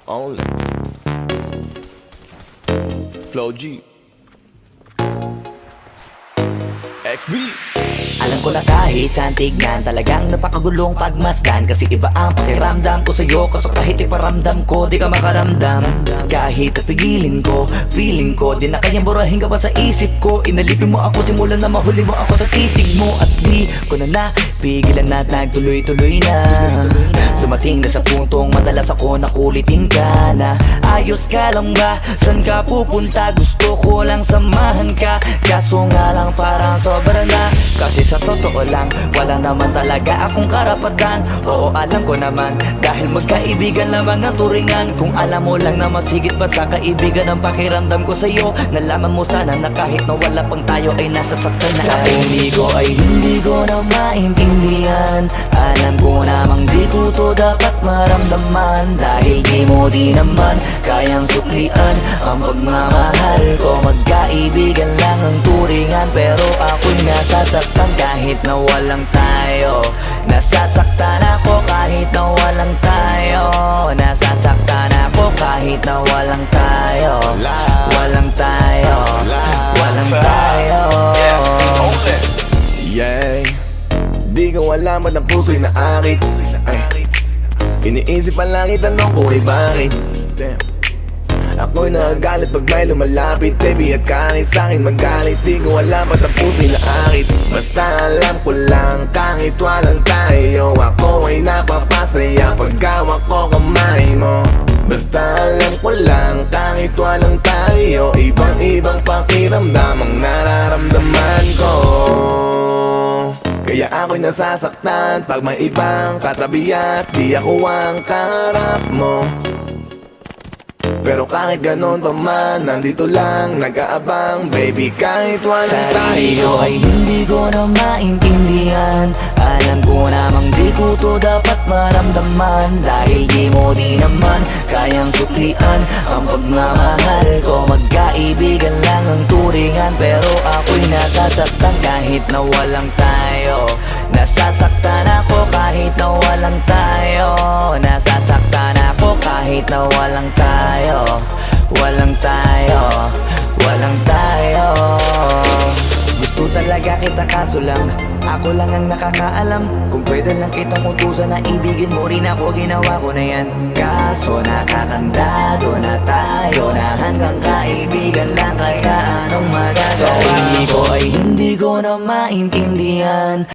Only Flow G XB. Alam ko na kahit saan tignan, talagang napakagulong pagmasdan. Kasi iba ang pakiramdam ko sa'yo, kaso kahit iparamdam ko, di ka makaramdam. Kahit napigilin ko, feeling ko, di na kayang burahin ka pa sa isip ko. Inalipin mo ako, simulan na mahuli mo ako sa titig mo. At di ko na napigilan na nagtuloy-tuloy na. Dumating na sa puntong madalas ako nakulitin ka na. Ayos ka lang ba? San ka pupunta? Gusto ko lang samahan ka, kaso nga lang parang sobra na. Kasi sa totoo lang, wala naman talaga akong karapatan. Oo, alam ko naman, dahil magkaibigan lamang ang turingan. Kung alam mo lang na mas higit pa sa kaibigan ang pakiramdam ko sa'yo, nalaman mo sana na kahit na wala pang tayo ay nasasaktan na. Sa umigo ay hindi ko na maintindihan. Alam ko namang di ko to dapat maramdaman, dahil di mo di naman kayang suklian ang pagmamahal ko. Magkaibigan lang ang turingan, pero ako'y nasasaktan kahit na walang tayo. Nasasaktan ako kahit na walang tayo. Nasasaktan ako kahit na walang tayo. Walang tayo. Walang tayo. Yeah, di ko alam ba't ang puso'y naakit. Iniisip ang langit, tanong ko ay bakit. Ako'y nagagalit pag may lumalapit, baby, at kahit sa'kin magalit. Di ko alam ba't ang puso'y naakit. Basta alam ko lang kahit walang tayo, ako ay napapasaya pag hawak ko kamay mo. Basta alam ko lang kahit walang tayo, ibang-ibang pakiramdam ang nararamdaman ko. Kaya ako'y nasasaktan pag may ibang katabi at di ako ang kaharap mo. Pero kahit ganon pa man, nandito lang nag-aabang, baby, kahit walang tayo. Sarili ko ay hindi ko na maintindihan. Alam ko namang di ko to dapat maramdaman, dahil di mo di naman kayang suklian ang pagmamahal ko. Magkaibigan lang ang turingan, pero ako'y nasasaktan kahit na walang tayo. Nasasaktan ako kahit na walang tayo. Nasasaktan ako kahit na walang tayo. Walang tayo. Walang tayo. Gusto talaga kita kaso lang ako lang ang nakakaalam. Kung pwede lang kitang utusan na ibigin mo rin ako, ginawa ko na yan. Kaso nakakandado na tayo, na hanggang kaibigan lang, kaya anong magagawa. Sa ko ay hindi ko na maintindihan.